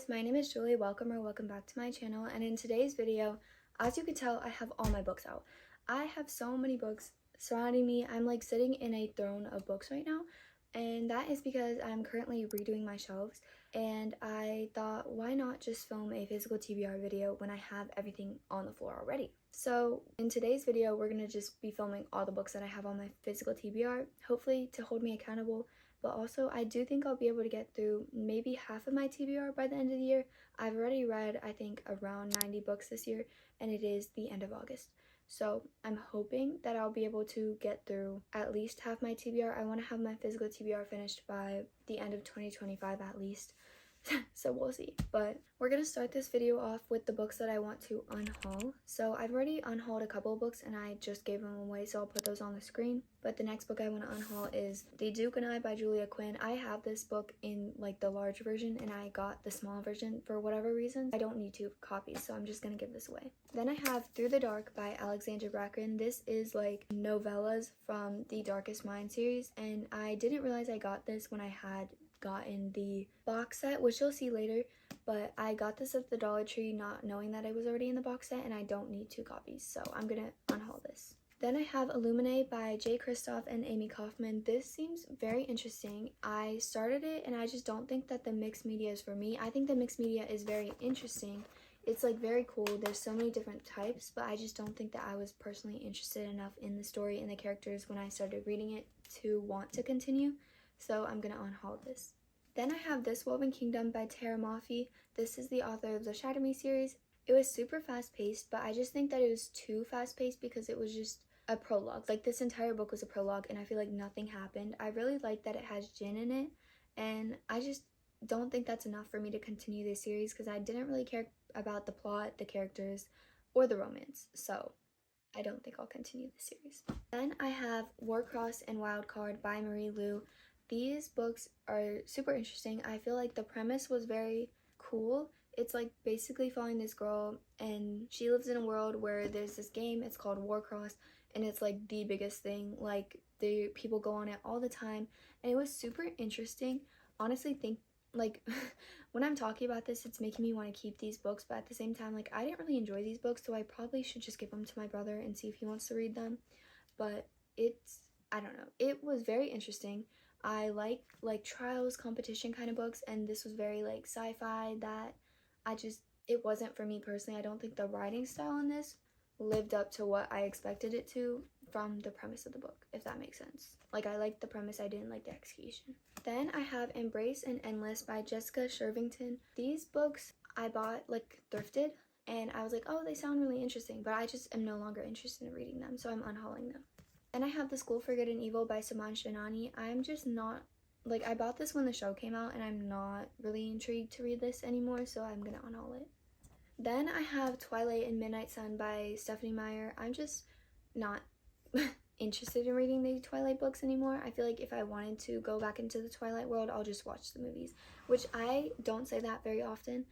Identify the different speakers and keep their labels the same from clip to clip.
Speaker 1: guys, my name is Julie. Welcome back to my channel. And in today's video, as you can tell, I have all my books out. I have so many books surrounding me. I'm like sitting in a throne of books right now, and that is because I'm currently redoing my shelves, and I thought, why not just film a physical TBR video when I have everything on the floor already. So in today's video, we're gonna just be filming all the books that I have on my physical TBR, hopefully to hold me accountable. But also, I do think I'll be able to get through maybe half of my TBR by the end of the year. I've already read, I think, around 90 books this year, and it is the end of August. So I'm hoping that I'll be able to get through at least half my TBR. I want to have my physical TBR finished by the end of 2025 at least. So we'll see. But we're gonna start this video off with the books that I want to unhaul. So I've already unhauled a couple of books and I just gave them away, so I'll put those on the screen. But the next book I want to unhaul is The Duke and I by Julia Quinn. I have this book in like the large version and I got the small version for whatever reason. I don't need 2 copies, so I'm just gonna give this away. Then I have Through the Dark by Alexandra Bracken. This is like novellas from the Darkest Mind series, and I didn't realize I got this when I had gotten the box set, which you'll see later, but I got this at the Dollar Tree not knowing that it was already in the box set, and I don't need 2 copies, so I'm gonna unhaul this. Then I have Illuminate by Jay Kristoff and Amy Kaufman. This seems very interesting. I started it and I just don't think that the mixed media is for me. I think the mixed media is very interesting. It's like very cool. There's so many different types, but I just don't think that I was personally interested enough in the story and the characters when I started reading it to want to continue. So I'm gonna unhaul this. Then I have This Woven Kingdom by Tara Mafi. This is the author of the Shatter Me series. It was super fast-paced, but I just think that it was too fast-paced because it was just a prologue. Like, this entire book was a prologue, and I feel like nothing happened. I really like that it has Jin in it, and I just don't think that's enough for me to continue this series because I didn't really care about the plot, the characters, or the romance. So I don't think I'll continue the series. Then I have Warcross and Wildcard by Marie Lu. These books are super interesting. I feel like the premise was very cool. It's like basically following this girl, and she lives in a world where there's this game. It's called Warcross, and it's like the biggest thing. Like, the people go on it all the time, and it was super interesting. Honestly, like when I'm talking about this, it's making me want to keep these books, but at the same time, like, I didn't really enjoy these books, so I probably should just give them to my brother and see if he wants to read them. But I don't know, it was very interesting. I like trials, competition kind of books, and this was very like sci-fi that it wasn't for me personally. I don't think the writing style in this lived up to what I expected it to from the premise of the book, if that makes sense. Like, I liked the premise, I didn't like the execution. Then I have Embrace and Endless by Jessica Shervington. These books I bought like thrifted, and I was like, oh, they sound really interesting, but I just am no longer interested in reading them, so I'm unhauling them. Then I have The School for Good and Evil by Saman Shinani. I'm just not, like, I bought this when the show came out, and I'm not really intrigued to read this anymore, so I'm gonna unhaul it. Then I have Twilight and Midnight Sun by Stephanie Meyer. I'm just not interested in reading the Twilight books anymore. I feel like if I wanted to go back into the Twilight world, I'll just watch the movies, which I don't say that very often,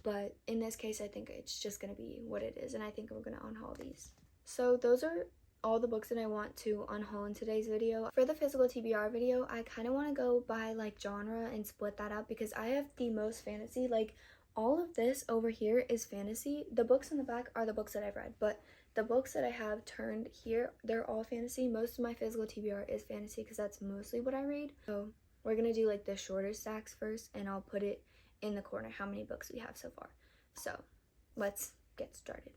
Speaker 1: but in this case, I think it's just gonna be what it is, and I think we're gonna unhaul these. So those are all the books that I want to unhaul in today's video. For the physical TBR video, I kind of want to go by like genre and split that up because I have the most fantasy. Like, all of this over here is fantasy. The books in the back are the books that I've read, but the books that I have turned here, they're all fantasy. Most of my physical TBR is fantasy because that's mostly what I read. So we're gonna do like the shorter stacks first, and I'll put it in the corner how many books we have so far. So let's get started.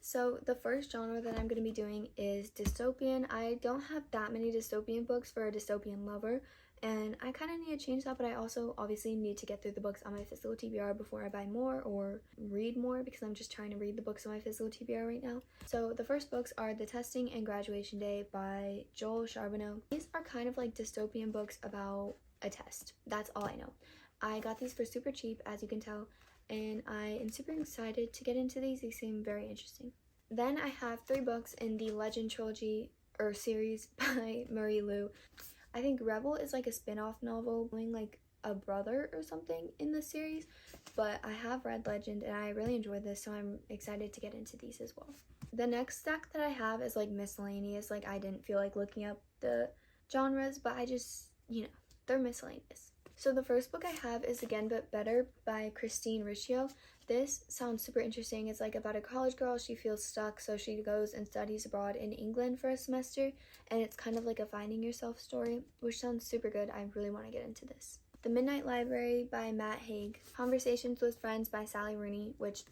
Speaker 1: So the first genre that I'm going to be doing is dystopian. I don't have that many dystopian books for a dystopian lover, and I kind of need to change that, but I also obviously need to get through the books on my physical TBR before I buy more or read more, because I'm just trying to read the books on my physical TBR right now. So the first books are The Testing and Graduation Day by Joel Charbonneau. These are kind of like dystopian books about a test. That's all I know. I got these for super cheap, as you can tell, and I am super excited to get into these. They seem very interesting. Then I have 3 books in the Legend trilogy or series by Marie Lu. I think Rebel is like a spin-off novel doing like a brother or something in the series, but I have read Legend and I really enjoyed this, so I'm excited to get into these as well. The next stack that I have is like Miscellaneous. Like, I didn't feel like looking up the genres, but I just, they're miscellaneous. So the first book I have is Again But Better by Christine Riccio. This sounds super interesting. It's like about a college girl. She feels stuck, so she goes and studies abroad in England for a semester, and it's kind of like a finding yourself story, which sounds super good. I really want to get into this. The Midnight Library by Matt Haig. Conversations with Friends by Sally Rooney, which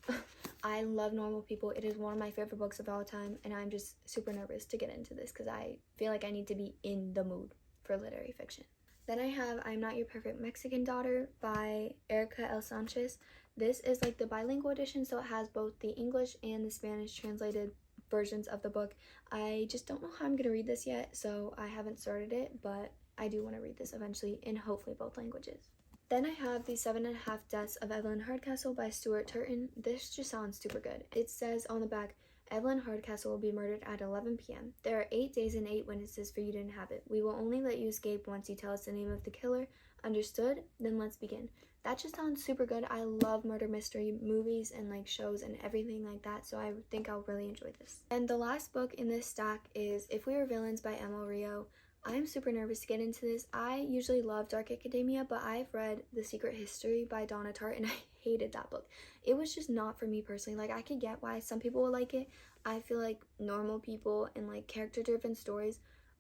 Speaker 1: I love Normal People. It is one of my favorite books of all time, and I'm just super nervous to get into this because I feel like I need to be in the mood for literary fiction. Then I have I'm Not Your Perfect Mexican Daughter by Erica L. Sanchez. This is like the bilingual edition, so it has both the English and the Spanish translated versions of the book. I just don't know how I'm going to read this yet, so I haven't started it, but I do want to read this eventually in hopefully both languages. Then I have The 7.5 Deaths of Evelyn Hardcastle by Stuart Turton. This just sounds super good. It says on the back, Evelyn Hardcastle will be murdered at 11 p.m. There are 8 days and 8 witnesses for you to inhabit. We will only let you escape once you tell us the name of the killer. Understood? Then let's begin. That just sounds super good. I love murder mystery movies and like shows and everything like that, so I think I'll really enjoy this. And the last book in this stack is If We Were Villains by Emma Rio. I'm super nervous to get into this. I usually love Dark Academia, but I've read The Secret History by Donna Tartt and I hated that book. It was just not for me personally. Like, I could get why some people would like it. I feel like normal people and like character-driven stories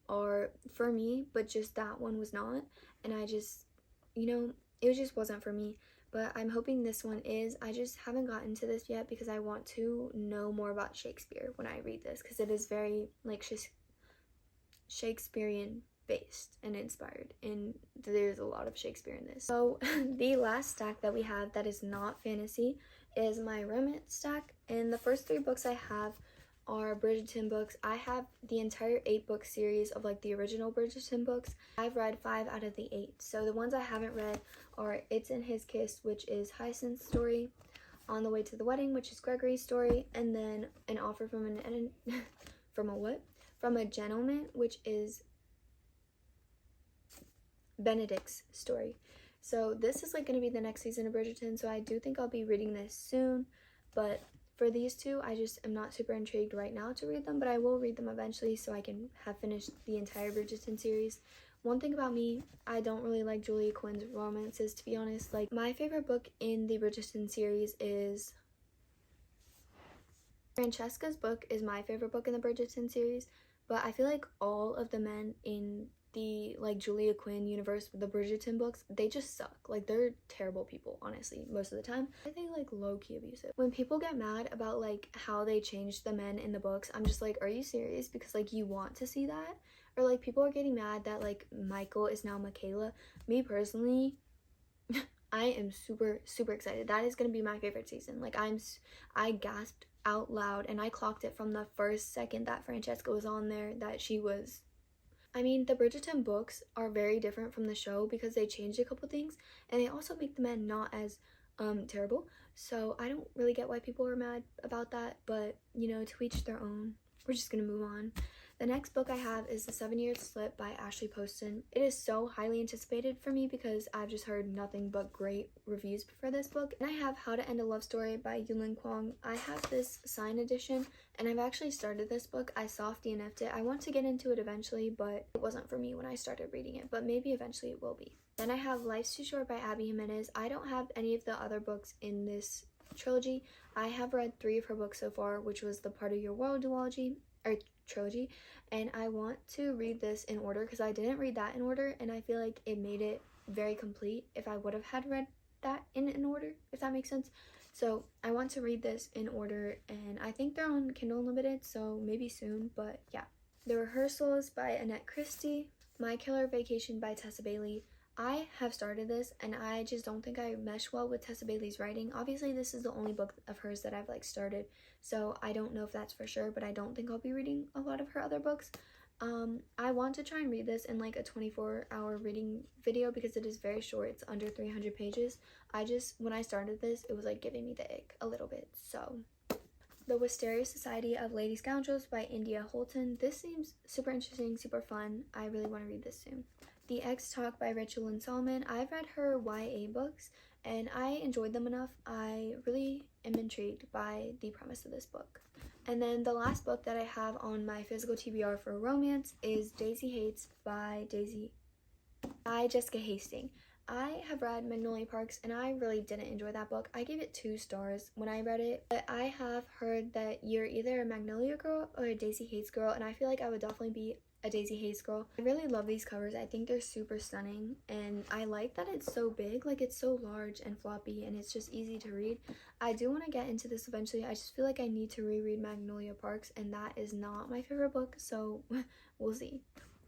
Speaker 1: are for me, but just that one was not. And I just, it just wasn't for me. But I'm hoping this one is. I just haven't gotten to this yet because I want to know more about Shakespeare when I read this, because it is very like Shakespearean based and inspired, and there's a lot of Shakespeare in this. So the last stack that we have that is not fantasy is my romance stack, and the first 3 books I have are Bridgerton books. I have the entire 8-book series of like the original Bridgerton books. I've read 5 out of the 8. So the ones I haven't read are It's in His Kiss, which is Hyacinth's story, On the Way to the Wedding, which is Gregory's story, and then An Offer from From a Gentleman, which is Benedict's story. So this is like going to be the next season of Bridgerton, so I do think I'll be reading this soon. But for these 2, I just am not super intrigued right now to read them, but I will read them eventually so I can have finished the entire Bridgerton series. One thing about me, I don't really like Julia Quinn's romances, to be honest. Like, my favorite book in the Bridgerton series is Francesca's book is my favorite book in the Bridgerton series, but I feel like all of the men in the like Julia Quinn universe with the Bridgerton books, they just suck. Like, they're terrible people, honestly, most of the time. I think like low-key abusive. When people get mad about like how they changed the men in the books, I'm just like, are you serious? Because like you want to see that? Or like people are getting mad that like Michael is now Michaela. Me personally, I am super excited. That is going to be my favorite season. Like, I gasped out loud and I clocked it from the first second that Francesca was on there that she was. I mean, the Bridgerton books are very different from the show because they changed a couple things, and they also make the men not as terrible. So I don't really get why people are mad about that, but to each their own. We're just gonna move on. The next book I have is The 7 Years Slip by Ashley Poston. It is so highly anticipated for me because I've just heard nothing but great reviews for this book. And I have How to End a Love Story by Yulin Kwong. I have this signed edition, and I've actually started this book. I soft DNF'd it. I want to get into it eventually, but it wasn't for me when I started reading it, but maybe eventually it will be. Then I have Life's Too Short by Abby Jimenez. I don't have any of the other books in this trilogy. I have read 3 of her books so far, which was the Part of Your World trilogy, and I want to read this in order because I didn't read that in order, and I feel like it made it very complete if I would have had read that in order, if that makes sense. So I want to read this in order, and I think they're on Kindle Unlimited, so maybe soon, but yeah. The Rehearsals by Annette Christie, My Killer Vacation by Tessa Bailey. I have started this, and I just don't think I mesh well with Tessa Bailey's writing. Obviously, this is the only book of hers that I've started, so I don't know if that's for sure, but I don't think I'll be reading a lot of her other books. I want to try and read this in like a 24-hour reading video because it is very short. It's under 300 pages. When I started this, it was like giving me the ick a little bit. So The Wisteria Society of Lady Scoundrels by India Holton. This seems super interesting, super fun. I really want to read this soon. The X Talk by Rachel Lynn Solomon. I've read her YA books and I enjoyed them enough. I really am intrigued by the premise of this book. And then the last book that I have on my physical TBR for romance is Daisy Hates by Jessica Hastings. I have read Magnolia Parks and I really didn't enjoy that book. I gave it 2 stars when I read it, but I have heard that you're either a Magnolia girl or a Daisy Hayes girl, and I feel like I would definitely be a Daisy Hayes girl. I really love these covers. I think they're super stunning, and I like that it's so big. Like, it's so large and floppy and it's just easy to read. I do want to get into this eventually. I just feel like I need to reread Magnolia Parks, and that is not my favorite book, so we'll see.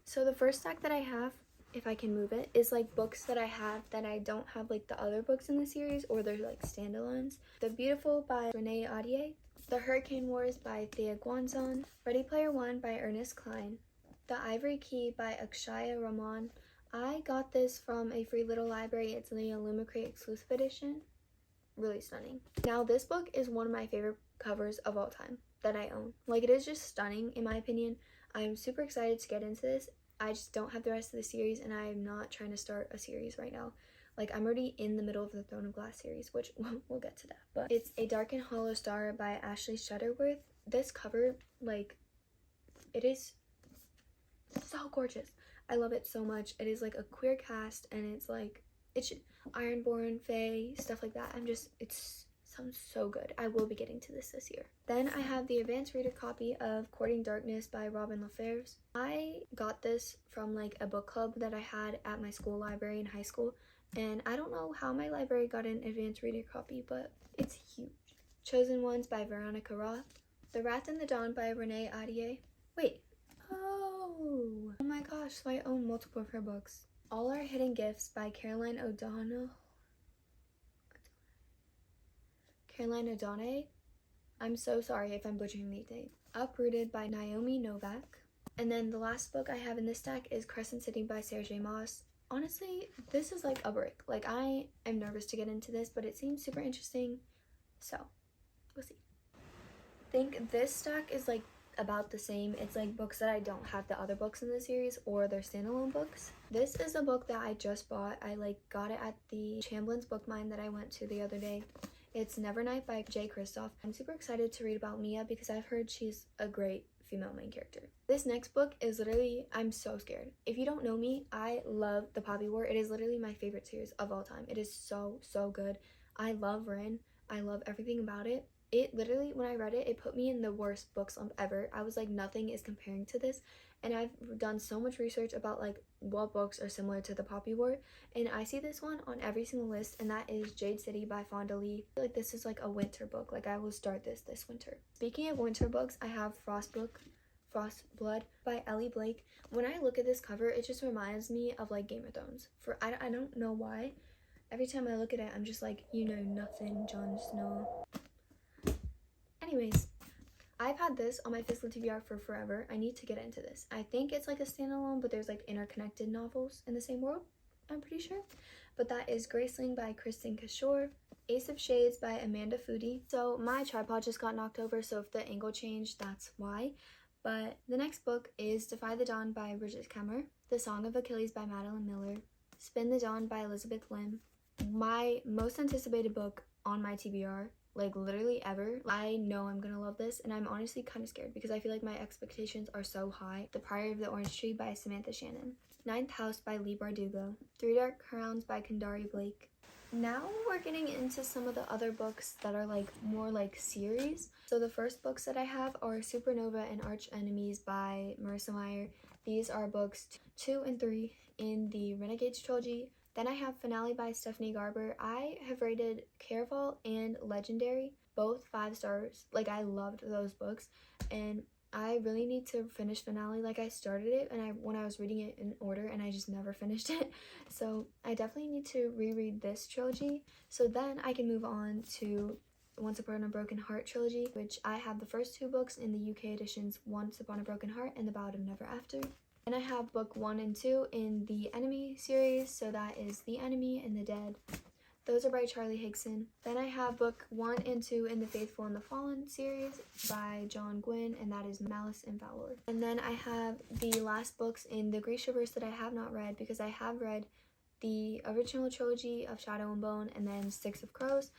Speaker 1: So the first stack that I have, if I can move it, is like books that I have that I don't have like the other books in the series, or they're like standalones. The Beautiful by Renee Ahdieh, The Hurricane Wars by Thea Guanzon, Ready Player One by Ernest Cline, The Ivory Key by Akshaya Rahman. I got this from a free little library. It's the Illumicrate exclusive edition. Really stunning. Now this book is one of my favorite covers of all time that I own. Like, it is just stunning in my opinion. I'm super excited to get into this. I just don't have the rest of the series, and I'm not trying to start a series right now. Like, I'm already in the middle of the Throne of Glass series, which we'll get to that. But it's A Dark and Hollow Star by Ashley Shuttleworth. This cover, like, it is so gorgeous. I love it so much. It is like a queer cast, and it's like, it's Ironborn, Fae, stuff like that. It sounds so good. I will be getting to this year. Then I have the advanced reader copy of Courting Darkness by Robin LaFers. I got this from like a book club that I had at my school library in high school, and I don't know how my library got an advanced reader copy, but it's huge. Chosen Ones by Veronica Roth, The Wrath in the Dawn by Renee Ahdieh. Wait, oh my gosh, so I own multiple of her books. All Our Hidden Gifts by Caroline O'Donnell. I'm so sorry if I'm butchering these names. Uprooted by Naomi Novak. And then the last book I have in this stack is Crescent City by Sarah J. Maas. Honestly, this is like a brick. Like, I am nervous to get into this, but it seems super interesting. So, we'll see. I think this stack is like about the same. It's like books that I don't have the other books in the series, or they're standalone books. This is a book that I just bought. I like got it at the Chamblin's Book Mine that I went to the other day. It's Nevernight by Jay Kristoff. I'm super excited to read about Mia because I've heard she's a great female main character. This next book is literally, I'm so scared. If you don't know me, I love The Poppy War. It is literally my favorite series of all time. It is so good. I love Rin. I love everything about it. It literally, when I read it, it put me in the worst book slump ever. I was like, nothing is comparing to this. And I've done so much research about like what books are similar to The Poppy War, and I see this one on every single list, and that is Jade City by Fonda Lee. I feel like this is like a winter book. Like, I will start this winter. Speaking of winter books, I have Frostblood by Ellie Blake. When I look at this cover, it just reminds me of like Game of Thrones. I don't know why. Every time I look at it, I'm just like, you know nothing, Jon Snow. Anyways, I've had this on my physical TBR for forever. I need to get into this. I think it's like a standalone, but there's like interconnected novels in the same world, I'm pretty sure. But that is Graceling by Kristen Cashore, Ace of Shades by Amanda Foody. So my tripod just got knocked over, so if the angle changed, that's why. But the next book is Defy the Dawn by Bridget Kemmer, The Song of Achilles by Madeline Miller, Spin the Dawn by Elizabeth Lim. My most anticipated book on my TBR, like literally ever. I know I'm gonna love this, and I'm honestly kind of scared because I feel like my expectations are so high. The Priory of the Orange Tree by Samantha Shannon, Ninth House by Lee Bardugo, Three Dark Crowns by Kandari Blake. Now we're getting into some of the other books that are like more like series. So the first books that I have are Supernova and Arch Enemies by Marissa Meyer. These are books 2 and 3 in the Renegades trilogy. Then I have Finale by Stephanie Garber. I have rated Caraval and Legendary, both 5 stars. Like, I loved those books, and I really need to finish Finale. Like, I started it when I was reading it in order, and I just never finished it. So I definitely need to reread this trilogy, so then I can move on to Once Upon a Broken Heart trilogy, which I have the first 2 books in the UK editions, Once Upon a Broken Heart and The Ballad of Never After. And I have book 1 and 2 in the Enemy series, so that is The Enemy and The Dead. Those are by Charlie Higson. Then I have book 1 and 2 in the Faithful and the Fallen series by John Gwynne, and that is Malice and Valor. And then I have the last books in the Grishaverse that I have not read, because I have read the original trilogy of Shadow and Bone and then Six of Crows.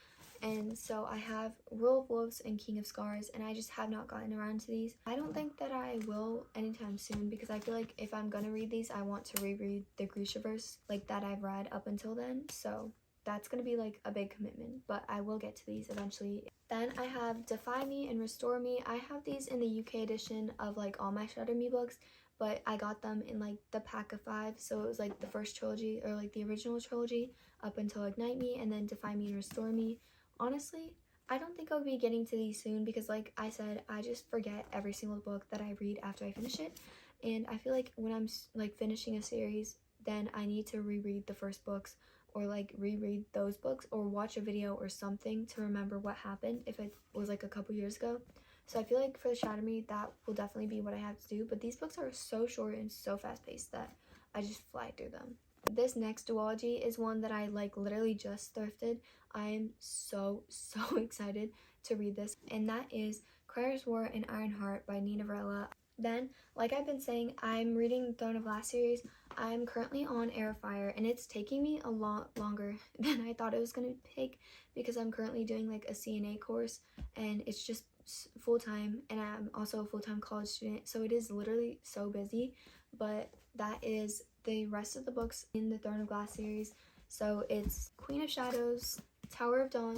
Speaker 1: And so I have Rule of Wolves and King of Scars, and I just have not gotten around to these. I don't think that I will anytime soon, because I feel like if I'm gonna read these, I want to reread the Grishaverse, like, that I've read up until then. So that's gonna be like a big commitment, but I will get to these eventually. Then I have Defy Me and Restore Me. I have these in the UK edition of like all my Shatter Me books, but I got them in like the pack of 5, so it was like the first trilogy, or like the original trilogy up until Ignite Me, and then Defy Me and Restore Me. Honestly, I don't think I'll be getting to these soon, because like I said, I just forget every single book that I read after I finish it, and I feel like when I'm like finishing a series, then I need to reread the first books, or like reread those books, or watch a video or something to remember what happened if it was like a couple years ago. So I feel like for the Shatter Me, that will definitely be what I have to do, but these books are so short and so fast-paced that I just fly through them. This next duology is one that I like literally just thrifted. I am so excited to read this, and that is Crier's War and Iron Heart by Nina Varela. Then, like I've been saying, I'm reading Throne of Glass series. I'm currently on Air of Fire, and it's taking me a lot longer than I thought it was going to take, because I'm currently doing like a CNA course, and it's just full-time, and I'm also a full-time college student, so it is literally so busy. But that is the rest of the books in the Throne of Glass series. So it's Queen of Shadows, Tower of Dawn,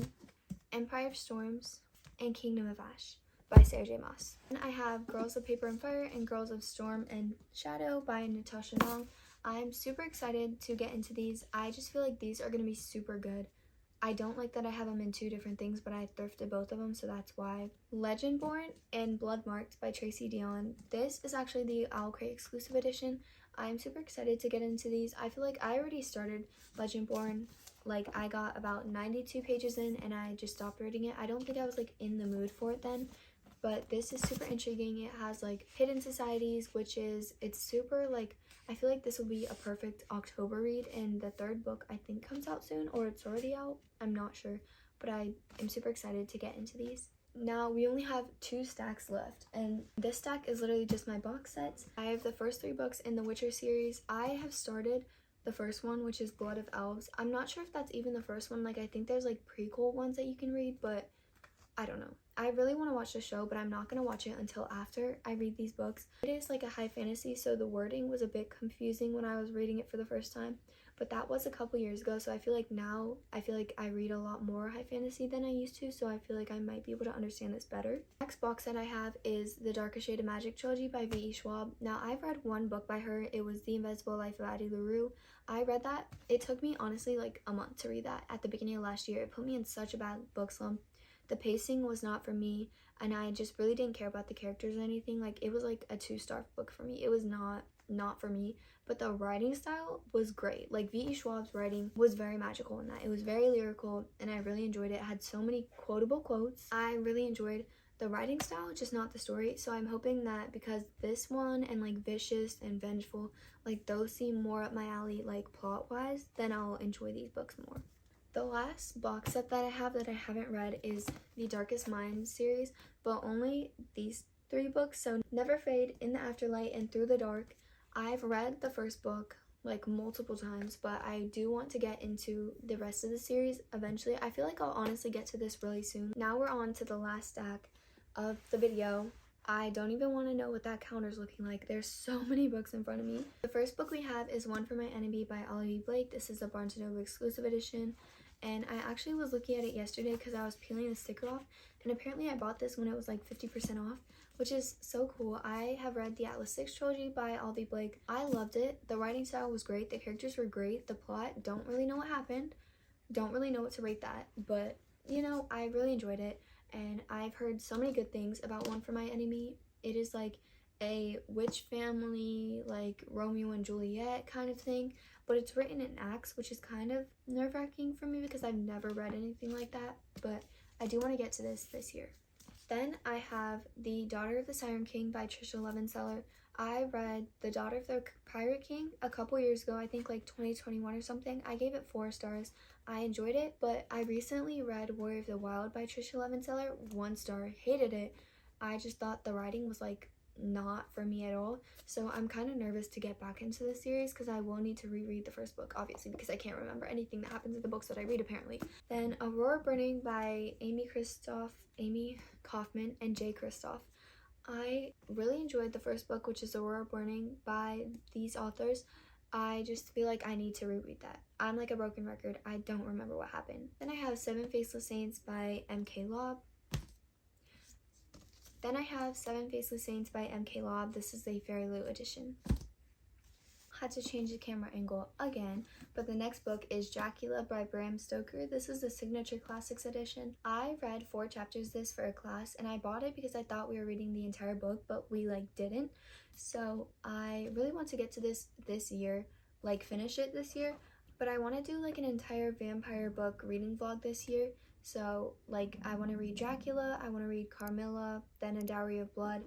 Speaker 1: Empire of Storms, and Kingdom of Ash by Sarah J. Maas. And I have Girls of Paper and Fire and Girls of Storm and Shadow by Natasha Nong. I'm super excited to get into these. I just feel like these are going to be super good. I don't like that I have them in 2 different things, but I thrifted both of them, so that's why. Legendborn and Bloodmarked by Tracy Dion. This is actually the Owl Crate exclusive edition. I'm super excited to get into these. I feel like I already started Legendborn. Like, I got about 92 pages in and I just stopped reading it. I don't think I was like in the mood for it then, but this is super intriguing. It has like hidden societies, witches. It's super like, I feel like this will be a perfect October read, and the 3rd book I think comes out soon, or it's already out. I'm not sure, but I am super excited to get into these. Now we only have 2 stacks left, and this stack is literally just my box sets. I have the first 3 books in the Witcher series. I have started the first one, which is Blood of Elves. I'm not sure if that's even the first one. Like, I think there's like prequel ones that you can read, but I don't know. I really want to watch the show, but I'm not going to watch it until after I read these books. It is like a high fantasy, so the wording was a bit confusing when I was reading it for the first time, but that was a couple years ago, so I feel like now, I read a lot more high fantasy than I used to, so I feel like I might be able to understand this better. Next box set I have is The Darkest Shade of Magic trilogy by V.E. Schwab. Now, I've read one book by her. It was The Invisible Life of Addie LaRue. I read that. It took me, honestly, like a month to read that at the beginning of last year. It put me in such a bad book slump. The pacing was not for me, and I just really didn't care about the characters or anything. Like, it was like a 2-star book for me. It was not for me, but the writing style was great. Like, V.E. Schwab's writing was very magical in that. It was very lyrical, and I really enjoyed it. It had so many quotable quotes. I really enjoyed the writing style, just not the story. So I'm hoping that because this one and like Vicious and Vengeful, like those seem more up my alley, like plot wise, then I'll enjoy these books more. The last box set that I have that I haven't read is the Darkest Mind series, but only these 3 books. So Never Fade, In the Afterlight, and Through the Dark. I've read the first book like multiple times, but I do want to get into the rest of the series eventually. I feel like I'll honestly get to this really soon. Now we're on to the last stack of the video. I don't even want to know what that counter's looking like. There's so many books in front of me. The first book we have is One for My Enemy by Olivia Blake. This is a Barnes & Noble exclusive edition. And I actually was looking at it yesterday because I was peeling the sticker off, and apparently I bought this when it was like 50% off, which is so cool. I have read the Atlas 6 trilogy by Olivia Blake. I loved it. The writing style was great. The characters were great. The plot, don't really know what happened. Don't really know what to rate that, but you know, I really enjoyed it, and I've heard so many good things about One for My Enemy. It is like a witch family, like Romeo and Juliet kind of thing, but it's written in acts, which is kind of nerve-wracking for me because I've never read anything like that, but I do want to get to this year. Then I have The Daughter of the Siren King by Trisha Levenseller. I read The Daughter of the Pirate King a couple years ago, I think like 2021 or something. I gave it 4 stars. I enjoyed it, but I recently read Warrior of the Wild by Trisha Levenseller. 1 star. Hated it. I just thought the writing was like not for me at all. So I'm kind of nervous to get back into the series because I will need to reread the first book, obviously, because I can't remember anything that happens in the books that I read apparently. Then Aurora Burning by Amy Kaufman, and Jay Kristoff. I really enjoyed the first book, which is Aurora Burning by these authors. I just feel like I need to reread that. I'm like a broken record. I don't remember what happened. Then I have Seven Faceless Saints by M.K. Lobb. Then I have Seven Faceless Saints by M.K. Lobb. This is a Fairy Loot edition. Had to change the camera angle again, but the next book is Dracula by Bram Stoker. This is the Signature Classics edition. I read 4 chapters this for a class, and I bought it because I thought we were reading the entire book, but we didn't. So I really want to get to this year, finish it this year, but I want to do an entire vampire book reading vlog this year. So I want to read Dracula, I want to read Carmilla, then A Dowry of Blood,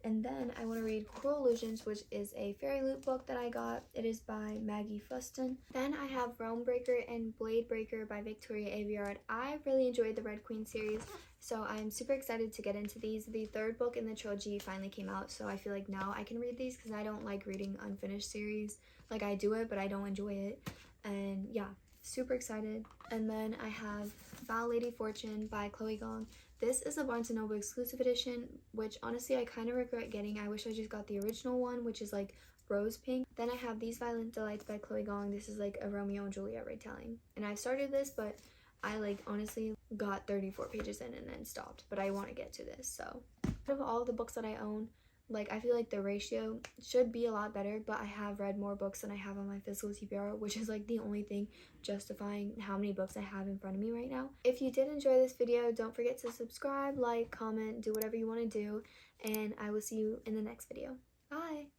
Speaker 1: and then I want to read Cruel Illusions, which is a Fairy Loot book that I got. It is by Maggie Fuston. Then I have Realm Breaker and Blade Breaker by Victoria Aveyard. I really enjoyed the Red Queen series, so I'm super excited to get into these. The 3rd book in the trilogy finally came out, so I feel like now I can read these because I don't like reading unfinished series. I do it, but I don't enjoy it. And yeah, super excited. And then I have Foul Lady Fortune by Chloe Gong. This is a Barnes & Noble exclusive edition, which honestly I kind of regret getting. I wish I just got the original one, which is rose pink. Then I have These Violent Delights by Chloe Gong. This is a Romeo and Juliet retelling. And I started this, but I honestly got 34 pages in and then stopped. But I want to get to this, so. Out of all the books that I own, I feel like the ratio should be a lot better, but I have read more books than I have on my physical TBR, which is the only thing justifying how many books I have in front of me right now. If you did enjoy this video, don't forget to subscribe, comment, do whatever you want to do, and I will see you in the next video. Bye!